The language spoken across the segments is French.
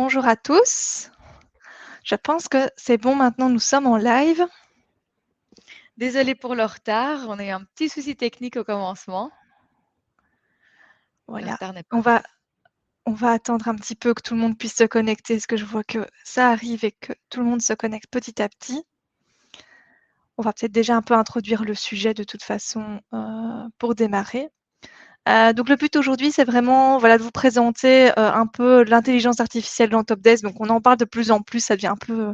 bonjour à tous. Je pense que c'est bon maintenant, nous sommes en live. Désolée pour le retard, on a eu un petit souci technique au commencement. Le Voilà, retard n'est pas on va grave. on va attendre un petit peu que tout le monde puisse se connecter, parce que je vois que ça arrive et que tout le monde se connecte petit à petit. On va peut-être déjà un peu introduire le sujet de toute façon, pour démarrer. Donc le but aujourd'hui, c'est vraiment, voilà, de vous présenter, un peu l'intelligence artificielle dans Topdesk. Donc on en parle de plus en plus, ça devient un peu,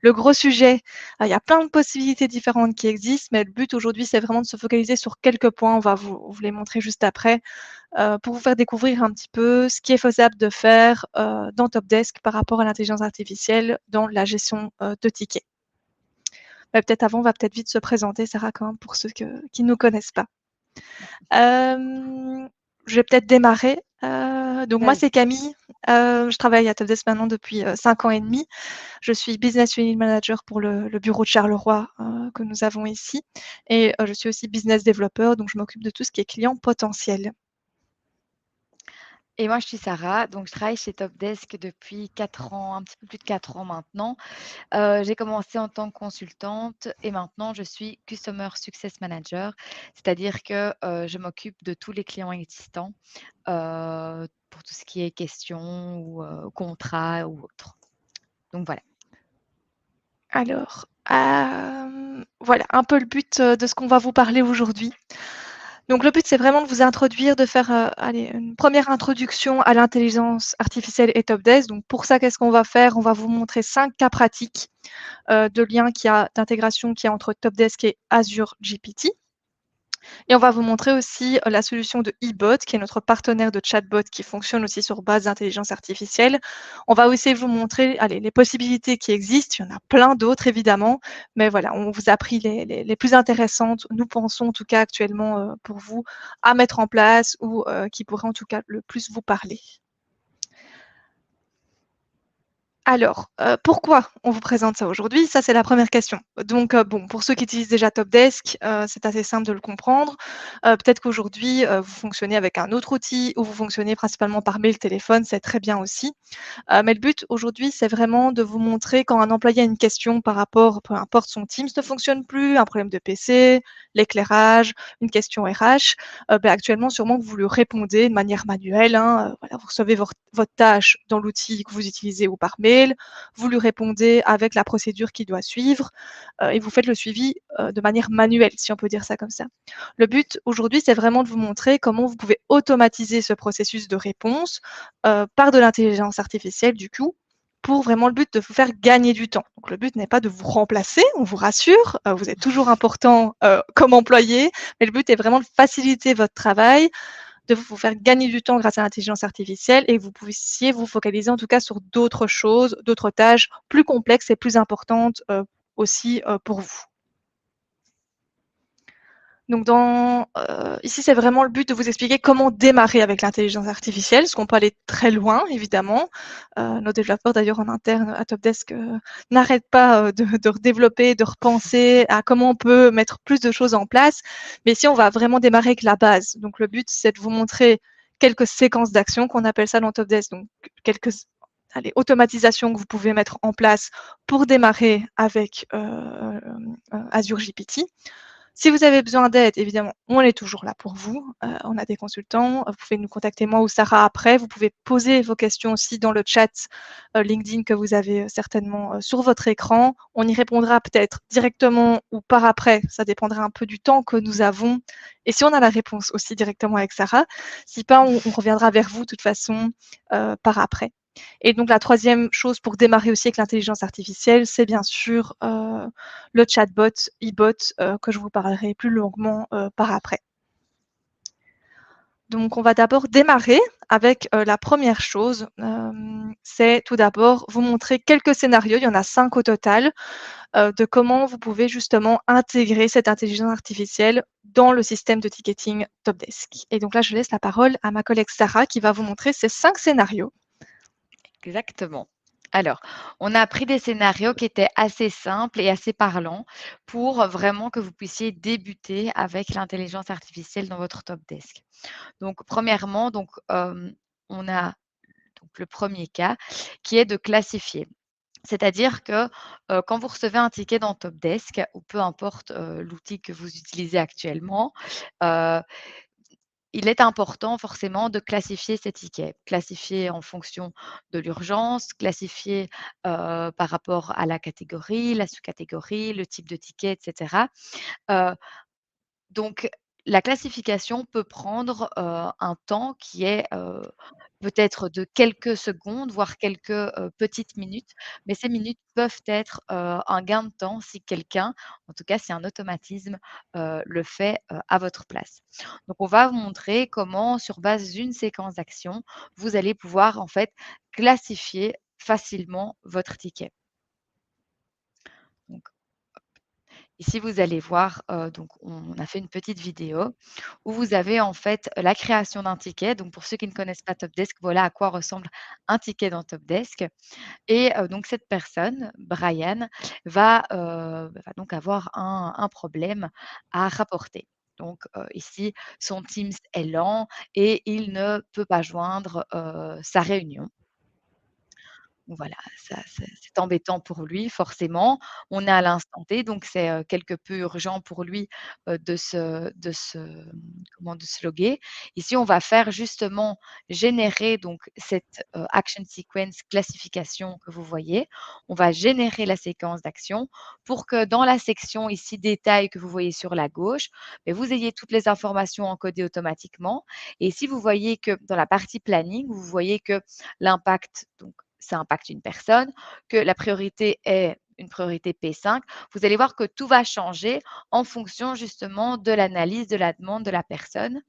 le gros sujet. Il y a plein de possibilités différentes qui existent, mais le but aujourd'hui, c'est vraiment de se focaliser sur quelques points. On va vous les montrer juste après, pour vous faire découvrir un petit peu ce qui est faisable de faire, dans Topdesk par rapport à l'intelligence artificielle dans la gestion, de tickets. Mais peut-être avant, on va peut-être vite se présenter, Sarah, quand même, pour ceux qui ne nous connaissent pas. Je vais peut-être démarrer. Donc moi, Vas-y. c'est Camille. Je travaille à Topdesk maintenant depuis 5 ans et demi. Je suis Business Unit Manager pour le bureau de Charleroi que nous avons ici. Et je suis aussi Business Developer, donc je m'occupe de tout ce qui est client potentiel. Et moi, je suis Sarah, donc je travaille chez Topdesk depuis 4 ans, un petit peu plus de 4 ans maintenant. J'ai commencé en tant que consultante et maintenant je suis Customer Success Manager, c'est-à-dire que je m'occupe de tous les clients existants pour tout ce qui est questions ou contrats ou autre. Donc voilà. Alors, voilà un peu le but de ce qu'on va vous parler aujourd'hui. Donc le but, c'est vraiment de vous introduire, de faire allez, une première introduction à l'intelligence artificielle et Topdesk. Donc pour ça, qu'est-ce qu'on va faire? On va vous montrer 5 cas pratiques de liens d'intégration qu'il y a entre Topdesk et Azure GPT. Et on va vous montrer aussi la solution de eBot, qui est notre partenaire de chatbot qui fonctionne aussi sur base d'intelligence artificielle. On va aussi vous montrer allez, les possibilités qui existent. Il y en a plein d'autres, évidemment. Mais voilà, on vous a pris les plus intéressantes, nous pensons en tout cas actuellement pour vous, à mettre en place ou qui pourraient en tout cas le plus vous parler. Alors, pourquoi on vous présente ça aujourd'hui? Ça, c'est la première question. Donc, bon, pour ceux qui utilisent déjà Topdesk, c'est assez simple de le comprendre. Peut-être qu'aujourd'hui, vous fonctionnez avec un autre outil ou vous fonctionnez principalement par mail, téléphone, c'est très bien aussi. Mais le but aujourd'hui, c'est vraiment de vous montrer quand un employé a une question par rapport, peu importe, son Teams ne fonctionne plus, un problème de PC, l'éclairage, une question RH, actuellement, sûrement que vous lui répondez de manière manuelle, hein, voilà, vous recevez votre tâche dans l'outil que vous utilisez ou par mail, vous lui répondez avec la procédure qu'il doit suivre, et vous faites le suivi, de manière manuelle, si on peut dire ça comme ça. Le but aujourd'hui, c'est vraiment de vous montrer comment vous pouvez automatiser ce processus de réponse, par de l'intelligence artificielle du coup, pour vraiment le but de vous faire gagner du temps. Donc le but n'est pas de vous remplacer, on vous rassure, vous êtes toujours important, comme employé, mais le but est vraiment de faciliter votre travail, de vous faire gagner du temps grâce à l'intelligence artificielle et que vous puissiez vous focaliser en tout cas sur d'autres choses, d'autres tâches plus complexes et plus importantes, aussi, pour vous. Donc ici, c'est vraiment le but de vous expliquer comment démarrer avec l'intelligence artificielle, parce qu'on peut aller très loin, évidemment. Nos développeurs, d'ailleurs, en interne à Topdesk, n'arrêtent pas de redévelopper, de repenser à comment on peut mettre plus de choses en place. Mais ici, on va vraiment démarrer avec la base. Donc, le but, c'est de vous montrer quelques séquences d'actions qu'on appelle ça dans Topdesk. Donc, quelques allez, automatisations que vous pouvez mettre en place pour démarrer avec Azure GPT. Si vous avez besoin d'aide, évidemment, on est toujours là pour vous. On a des consultants. Vous pouvez nous contacter moi ou Sarah après. Vous pouvez poser vos questions aussi dans le chat LinkedIn que vous avez certainement sur votre écran. On y répondra peut-être directement ou par après. Ça dépendra un peu du temps que nous avons. Et si on a la réponse aussi directement avec Sarah, si pas, on reviendra vers vous de toute façon par après. Et donc la troisième chose pour démarrer aussi avec l'intelligence artificielle, c'est bien sûr le chatbot, eBot, que je vous parlerai plus longuement par après. Donc on va d'abord démarrer avec la première chose, c'est tout d'abord vous montrer quelques scénarios, il y en a 5 au total, de comment vous pouvez justement intégrer cette intelligence artificielle dans le système de ticketing Topdesk. Et donc là, je laisse la parole à ma collègue Sarah qui va vous montrer ces 5 scénarios. Exactement. Alors, on a pris des scénarios qui étaient assez simples et assez parlants pour vraiment que vous puissiez débuter avec l'intelligence artificielle dans votre Top Desk. Donc, premièrement, on a Donc le premier cas qui est de classifier. C'est-à-dire que, quand vous recevez un ticket dans Topdesk ou peu importe, l'outil que vous utilisez actuellement, heu, il est important forcément de classifier ces tickets. Classifier en fonction de l'urgence, classifier, par rapport à la catégorie, la sous-catégorie, le type de ticket et cetera. Heu donc la classification peut prendre, un temps qui est, peut-être de quelques secondes, voire quelques, petites minutes, mais ces minutes peuvent être, un gain de temps si quelqu'un, en tout cas si un automatisme, le fait, à votre place. Donc on va vous montrer comment sur base d'une séquence d'actions, vous allez pouvoir en fait classifier facilement votre ticket. Donc ici, vous allez voir, donc on a fait une petite vidéo où vous avez en fait la création d'un ticket. Donc pour ceux qui ne connaissent pas Topdesk, voilà à quoi ressemble un ticket dans Topdesk et donc cette personne, Brian, va donc avoir un problème à rapporter. Donc ici, son Teams est lent et il ne peut pas joindre, sa réunion. Donc voilà, ça c'est embêtant pour lui forcément. On est à l'instant T, donc c'est, quelque peu urgent pour lui, de se loguer. Ici, on va faire justement générer donc cette, action sequence classification que vous voyez. On va générer la séquence d'action pour que dans la section ici détails que vous voyez sur la gauche, beh, vous ayez toutes les informations encodées automatiquement et si vous voyez que dans la partie planning, vous voyez que l'impact donc ça impacte une personne, que la priorité est une priorité P5, vous allez voir que tout va changer en fonction justement de l'analyse de la demande de la personne.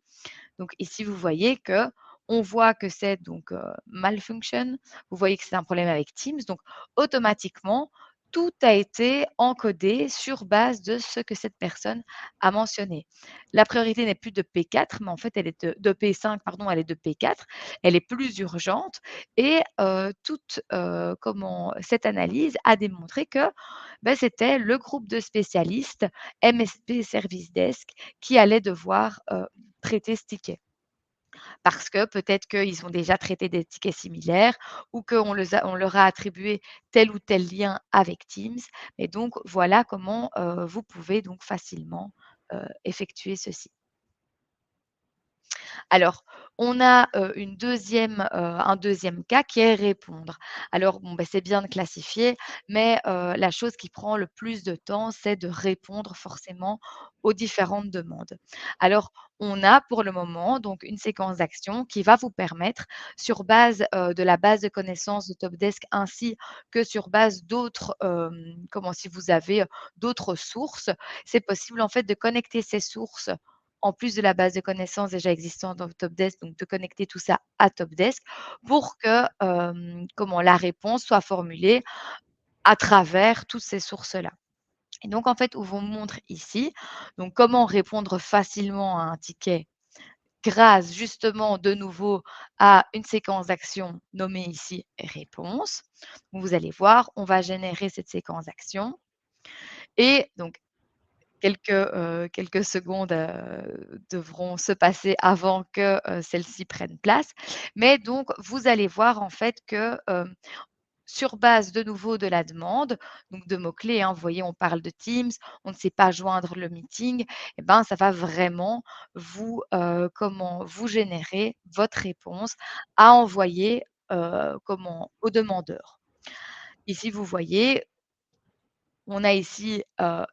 Donc ici, vous voyez que on voit que c'est donc malfunction. Vous voyez que c'est un problème avec Teams. Donc automatiquement, tout a été encodé sur base de ce que cette personne a mentionné. La priorité n'est plus de P4, mais en fait, elle est de P5, pardon, elle est de P4. Elle est plus urgente et toute comment cette analyse a démontré que ben, c'était le groupe de spécialistes MSP Service Desk qui allait devoir traiter ce ticket. Parce que peut-être qu'ils ont déjà traité des tickets similaires ou on leur a attribué tel ou tel lien avec Teams. Et donc voilà comment, vous pouvez donc facilement, effectuer ceci. Alors, on a, un deuxième cas qui est répondre. Alors bon, bah, c'est bien de classifier, mais la chose qui prend le plus de temps, c'est de répondre forcément aux différentes demandes. Alors, on a pour le moment donc une séquence d'actions qui va vous permettre, sur base, de la base de connaissances de Topdesk ainsi que sur base d'autres, si vous avez, d'autres sources, c'est possible en fait de connecter ces sources en plus de la base de connaissances déjà existante dans Topdesk, donc de connecter tout ça à Topdesk pour que, la réponse soit formulée à travers toutes ces sources-là. Et donc en fait, on vous montre ici, donc comment répondre facilement à un ticket grâce justement de nouveau à une séquence d'actions nommée ici réponse. Donc vous allez voir, on va générer cette séquence d'actions et donc quelques secondes, devront se passer avant que, celles-ci prennent place. Mais donc vous allez voir en fait que, sur base de nouveau de la demande, donc de mots-clés, hein, vous voyez on parle de Teams, on ne sait pas joindre le meeting et ben, ça va vraiment vous générer votre réponse à envoyer, au demandeur. Ici vous voyez on a ici,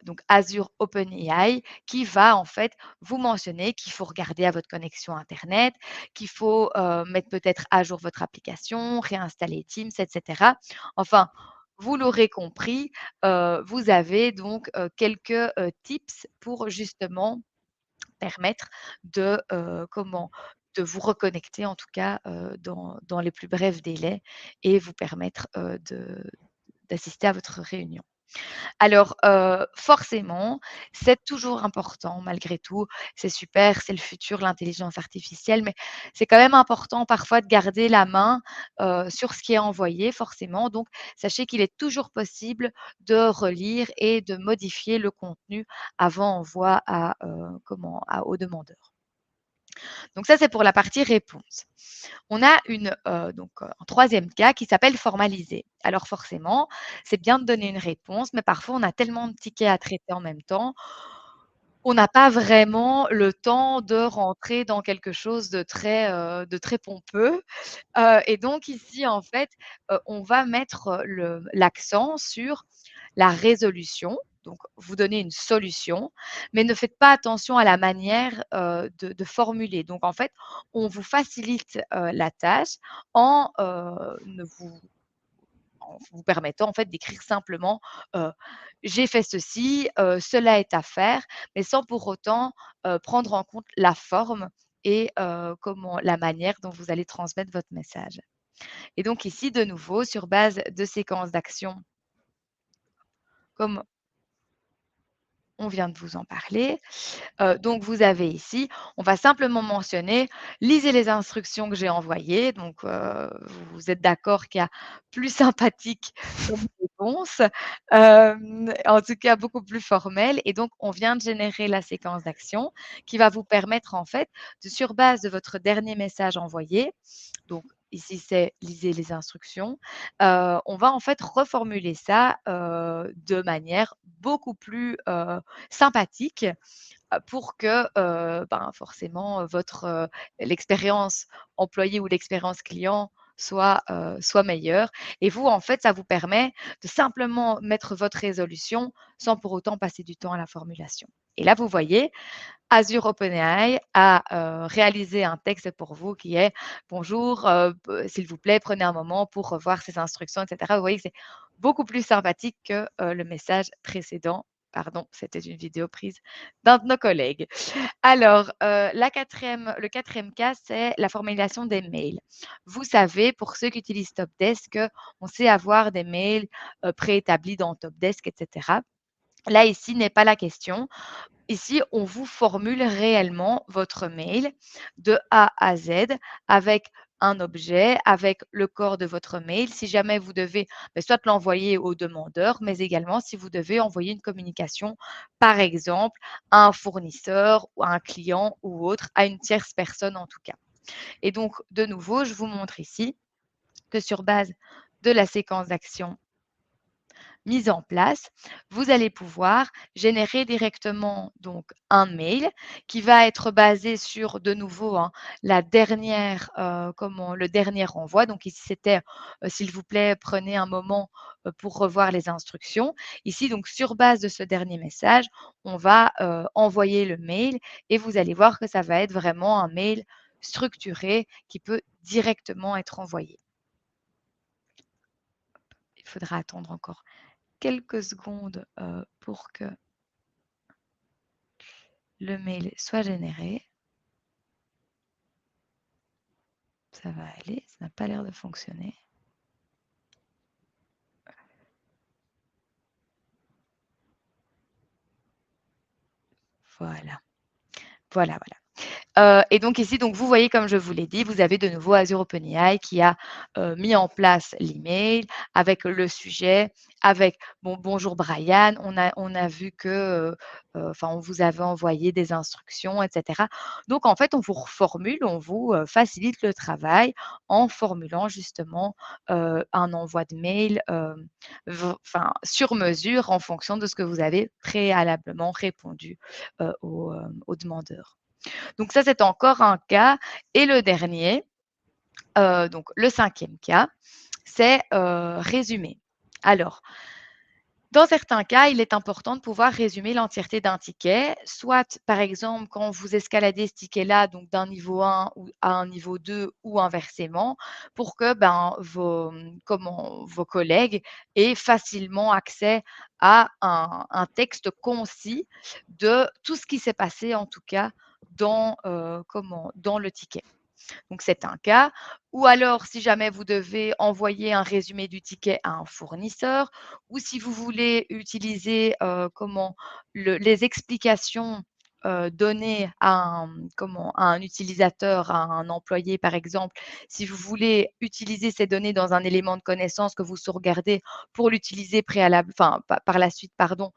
donc Azure OpenAI qui va en fait vous mentionner qu'il faut regarder à votre connexion internet, qu'il faut, mettre peut-être à jour votre application, réinstaller Teams et cetera. Enfin, vous l'aurez compris, vous avez donc, quelques, tips pour justement permettre de vous reconnecter en tout cas, dans les plus brefs délais et vous permettre, d'assister à votre réunion. Alors, forcément, c'est toujours important malgré tout. C'est super, c'est le futur, l'intelligence artificielle, mais c'est quand même important parfois de garder la main, sur ce qui est envoyé forcément. Donc sachez qu'il est toujours possible de relire et de modifier le contenu avant envoi aux demandeurs. Donc ça, c'est pour la partie réponse. On a un troisième cas qui s'appelle formaliser. Alors forcément, c'est bien de donner une réponse, mais parfois on a tellement de tickets à traiter en même temps, on n'a pas vraiment le temps de rentrer dans quelque chose de très pompeux. Et donc ici, en fait, on va mettre, l'accent sur la résolution. Donc vous donnez une solution, mais ne faites pas attention à la manière, de formuler. Donc en fait, on vous facilite, la tâche en, ne vous en vous permettant en fait d'écrire simplement, heu: «J'ai fait ceci, cela est à faire», mais sans pour autant, prendre en compte la forme et la manière dont vous allez transmettre votre message. Et donc ici, de nouveau, sur base de séquences d'actions, comme on vient de vous en parler, donc vous avez ici, on va simplement mentionner: «Lisez les instructions que j'ai envoyées». Donc vous êtes d'accord qu'il y a plus sympathique comme réponse, en tout cas beaucoup plus formel. Et donc on vient de générer la séquence d'action qui va vous permettre en fait sur base de votre dernier message envoyé, donc ici c'est lisez les instructions, on va en fait reformuler ça, de manière beaucoup plus, sympathique, pour que, forcément, l'expérience employée ou l'expérience client soit meilleure. Et vous, en fait, ça vous permet de simplement mettre votre résolution sans pour autant passer du temps à la formulation. Et là, vous voyez, Azure OpenAI a, réalisé un texte pour vous qui est: «Bonjour, p s'il vous plaît, prenez un moment pour revoir ces instructions», et cetera. Vous voyez que c'est beaucoup plus sympathique que, le message précédent. Pardon, c'était une vidéo prise d'un de nos collègues. Alors, le quatrième cas, c'est la formulation des mails. Vous savez, pour ceux qui utilisent Topdesk, on sait avoir des mails, préétablis dans Topdesk, et cetera. Là, ici, n'est pas la question. Ici, on vous formule réellement votre mail de A à Z avec un objet, avec le corps de votre mail. Si jamais vous devez, soit l'envoyer au demandeur, mais également si vous devez envoyer une communication, par exemple, à un fournisseur ou à un client ou autre, à une tierce personne en tout cas. Et donc, de nouveau, je vous montre ici que sur base de la séquence d'action mise en place, vous allez pouvoir générer directement donc un mail qui va être basé sur de nouveau, hein, le dernier renvoi. Donc ici, c'était, s'il vous plaît, prenez un moment, pour revoir les instructions. Ici, donc sur base de ce dernier message, on va, envoyer le mail et vous allez voir que ça va être vraiment un mail structuré qui peut directement être envoyé. Il faudra attendre encore quelques secondes, pour que le mail soit généré. Ça va aller, ça n'a pas l'air de fonctionner. Voilà. Voilà, voilà. Et donc ici, donc vous voyez, comme je vous l'ai dit, vous avez de nouveau Azure OpenAI qui a, mis en place l'email avec le sujet, avec bon: «Bonjour Brian, on a vu que, on vous avait envoyé des instructions», et cetera. Donc en fait, on vous reformule, on vous, facilite le travail en formulant justement, un envoi de mail, sur mesure en fonction de ce que vous avez préalablement répondu, au demandeur. Donc ça, c'est encore un cas. Et le dernier, donc le cinquième cas, c'est, résumer. Alors, dans certains cas, il est important de pouvoir résumer l'entièreté d'un ticket, soit par exemple quand vous escaladez ce ticket-là, donc d'un niveau 1 ou à un niveau 2 ou inversement, pour que, vos collègues aient facilement accès à un texte concis de tout ce qui s'est passé en tout cas dans le ticket. Donc c'est un cas. Ou alors si jamais vous devez envoyer un résumé du ticket à un fournisseur, ou si vous voulez utiliser, les explications, données à un utilisateur, à un employé par exemple, si vous voulez utiliser ces données dans un élément de connaissance que vous sauvegardez pour l'utiliser par la suite, pardon,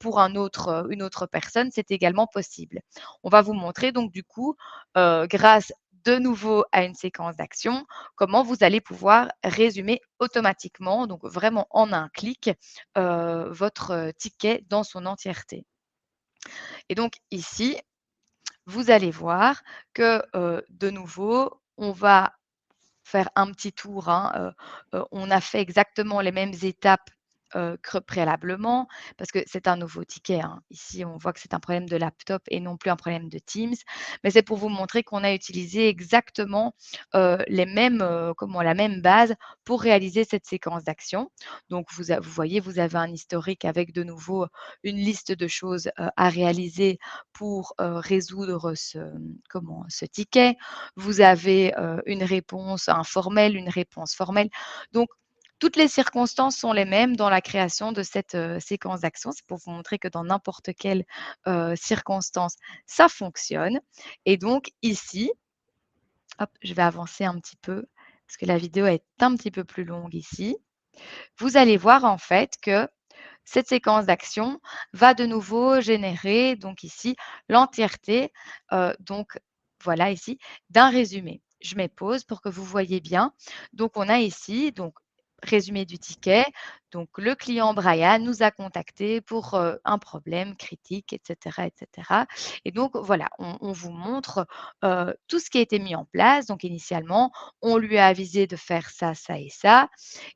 pour une autre personne, c'est également possible. On va vous montrer donc du coup, grâce de nouveau à une séquence d'actions, comment vous allez pouvoir résumer automatiquement, donc vraiment en un clic, votre ticket dans son entièreté. Et donc ici, vous allez voir que, de nouveau, on va faire un petit tour, hein, on a fait exactement les mêmes étapes, préalablement parce que c'est un nouveau ticket, hein. Ici, on voit que c'est un problème de laptop et non plus un problème de Teams, mais c'est pour vous montrer qu'on a utilisé exactement, les mêmes, la même base pour réaliser cette séquence d'actions. Donc vous voyez, vous avez un historique avec de nouveau une liste de choses, à réaliser pour, résoudre ce ticket. Vous avez, une réponse informelle, une réponse formelle. Donc toutes les circonstances sont les mêmes dans la création de cette, séquence d'actions. C'est pour vous montrer que dans n'importe quelle, circonstance, ça fonctionne et donc ici, hop, je vais avancer un petit peu parce que la vidéo est un petit peu plus longue ici. Vous allez voir en fait que cette séquence d'action va de nouveau générer donc ici l'entièreté, donc voilà ici, d'un résumé. Je mets pause pour que vous voyez bien. Donc on a ici donc résumé du ticket. Donc le client Brian nous a contacté pour, un problème critique et cetera et cetera et donc voilà, on vous montre, tout ce qui a été mis en place. Donc initialement, on lui a avisé de faire ça, ça et ça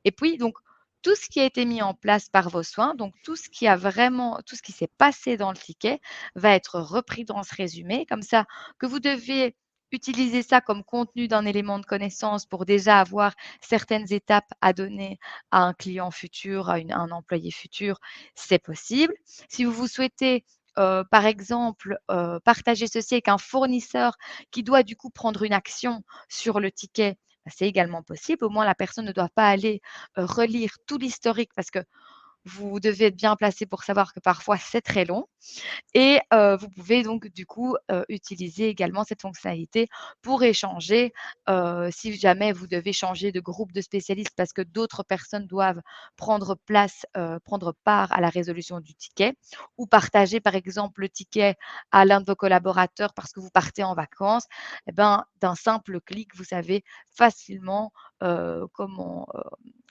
et puis donc tout ce qui a été mis en place par vos soins, donc tout ce qui s'est passé dans le ticket va être repris dans ce résumé, comme ça que vous devez utiliser ça comme contenu d'un élément de connaissance pour déjà avoir certaines étapes à donner à un client futur, un employé futur, c'est possible. Si vous souhaitez, par exemple, partager ceci avec un fournisseur qui doit du coup prendre une action sur le ticket, bah, c'est également possible. Au moins la personne ne doit pas aller relire tout l'historique parce que vous devez être bien placé pour savoir que parfois c'est très long. Et vous pouvez donc du coup, utiliser également cette fonctionnalité pour échanger, si jamais vous devez changer de groupe de spécialistes parce que d'autres personnes doivent prendre part à la résolution du ticket ou partager par exemple le ticket à l'un de vos collaborateurs parce que vous partez en vacances et ben, d'un simple clic, vous savez facilement, comment,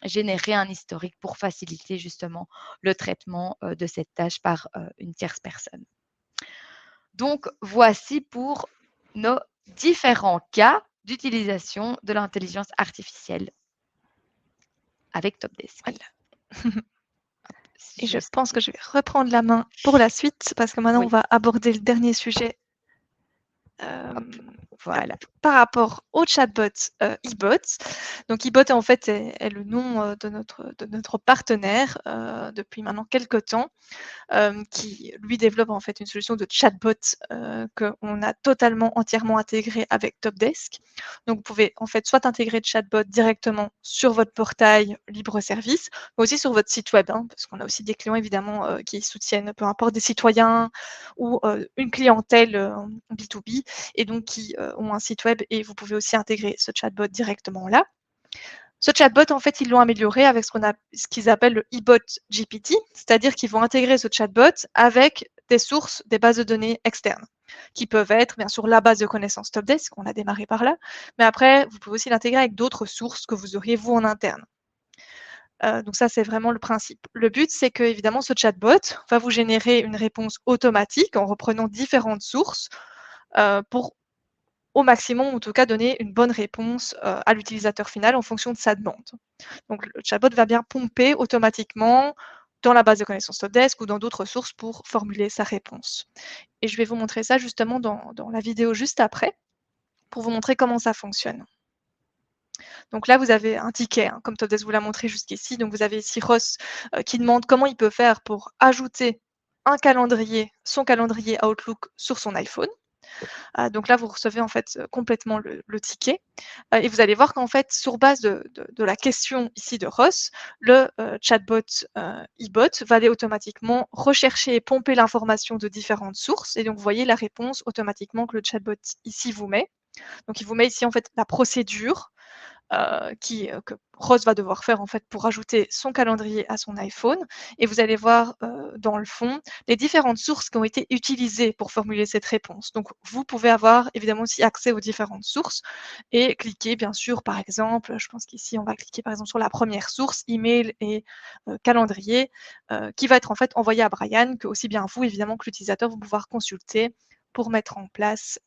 générer un historique pour faciliter justement le traitement, de cette tâche par, une tierce personne. Donc voici pour nos différents cas d'utilisation de l'intelligence artificielle avec Topdesk. Voilà. Si Et je je pense que je vais reprendre la main pour la suite parce que maintenant on Oui, va aborder le dernier sujet, hop, hop, voilà. par rapport au chatbot, eBot. Donc eBot en fait est le nom, de notre partenaire, depuis maintenant quelque temps. Qui lui développe en fait une solution de chatbot qu'on a totalement, entièrement intégré avec Topdesk. Donc vous pouvez en fait soit intégrer le chatbot directement sur votre portail libre service, mais aussi sur votre site web, hein, parce qu'on a aussi des clients évidemment qui soutiennent, peu importe des citoyens ou une clientèle B2B et donc qui ont un site web et vous pouvez aussi intégrer ce chatbot directement là. Ce chatbot, en fait, ils l'ont amélioré avec ce qu'ils appellent le eBot GPT, c'est-à-dire qu'ils vont intégrer ce chatbot avec des sources, des bases de données externes, qui peuvent être bien sûr la base de connaissances Topdesk, on a démarré par là, mais après, vous pouvez aussi l'intégrer avec d'autres sources que vous auriez vous en interne. Donc ça, c'est vraiment le principe. Le but, c'est que évidemment, ce chatbot va vous générer une réponse automatique en reprenant différentes sources pour au maximum, en tout cas, donner une bonne réponse à l'utilisateur final en fonction de sa demande. Donc le chatbot va bien pomper automatiquement dans la base de connaissances Topdesk ou dans d'autres sources pour formuler sa réponse. Et je vais vous montrer ça justement dans la vidéo juste après, pour vous montrer comment ça fonctionne. Donc là, vous avez un ticket, hein, comme Topdesk vous l'a montré jusqu'ici. Donc vous avez ici Ross qui demande comment il peut faire pour ajouter un calendrier, son calendrier Outlook sur son iPhone. Donc là, vous recevez en fait complètement le ticket et vous allez voir qu'en fait, sur base de la question ici de Ross, le chatbot eBot va aller automatiquement rechercher et pomper l'information de différentes sources. Et donc, vous voyez la réponse automatiquement que le chatbot ici vous met. Donc, il vous met ici en fait la procédure que Rose va devoir faire en fait pour ajouter son calendrier à son iPhone et vous allez voir, dans le fond, les différentes sources qui ont été utilisées pour formuler cette réponse. Donc vous pouvez avoir évidemment aussi accès aux différentes sources et cliquer bien sûr par exemple, je pense qu'ici on va cliquer par exemple sur la première source, email et calendrier, qui va être en fait envoyé à Brian, que aussi bien vous évidemment que l'utilisateur vont pouvoir consulter pour mettre en place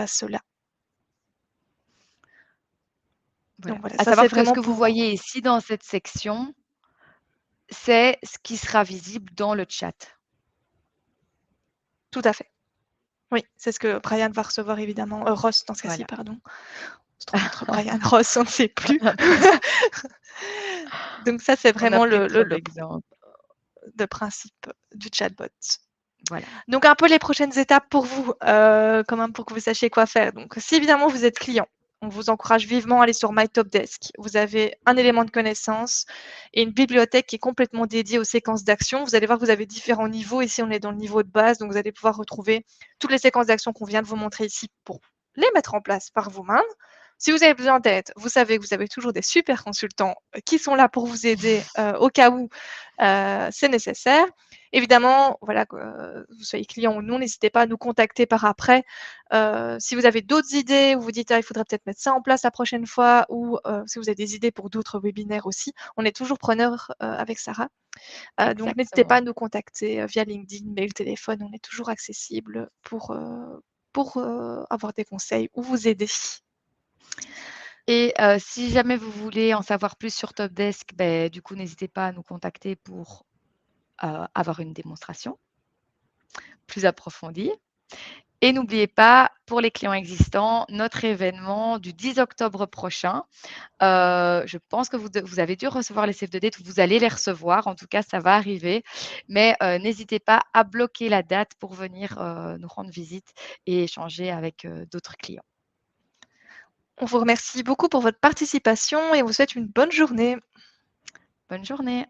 cela. Voilà. Donc voilà, À ça c'est savoir que ce vraiment que vous pour voyez ici dans cette section, c'est ce qui sera visible dans le chat. tout à fait. Oui, c'est ce que Brian va recevoir évidemment, Ross dans ce cas-ci, Voilà. pardon. On se trompe entre Brian, Ross, on ne sait plus. Donc ça, c'est On a vraiment pris le trop le d'exemples. le principe du chatbot. Voilà. Donc un peu les prochaines étapes pour vous, quand même pour que vous sachiez quoi faire. Donc si évidemment vous êtes client, on vous encourage vivement à aller sur My Top Desk. Vous avez un élément de connaissance et une bibliothèque qui est complètement dédiée aux séquences d'action. Vous allez voir que vous avez différents niveaux. Ici, on est dans le niveau de base, donc vous allez pouvoir retrouver toutes les séquences d'action qu'on vient de vous montrer ici pour les mettre en place par vous-même. Si vous avez besoin d'aide, vous savez que vous avez toujours des super consultants qui sont là pour vous aider au cas où c'est nécessaire. Évidemment, voilà, que vous soyez client ou non, n'hésitez pas à nous contacter par après. Si vous avez d'autres idées ou vous dites: «Ah, il faudrait peut-être mettre ça en place la prochaine fois» ou si vous avez des idées pour d'autres webinaires aussi, on est toujours preneur avec Sarah. Donc n'hésitez pas à Exactement. nous contacter, via LinkedIn, mail, téléphone, on est toujours accessible pour avoir des conseils ou vous aider. Et si jamais vous voulez en savoir plus sur Topdesk, beh, du coup, n'hésitez pas à nous contacter pour, avoir une démonstration plus approfondie. Et n'oubliez pas, pour les clients existants, notre événement du 10 octobre prochain. Je pense que vous avez dû recevoir les save the date, vous allez les recevoir, en tout cas, ça va arriver. Mais n'hésitez pas à bloquer la date pour venir nous rendre visite et échanger avec d'autres clients. On vous remercie beaucoup pour votre participation et on vous souhaite une bonne journée. Bonne journée.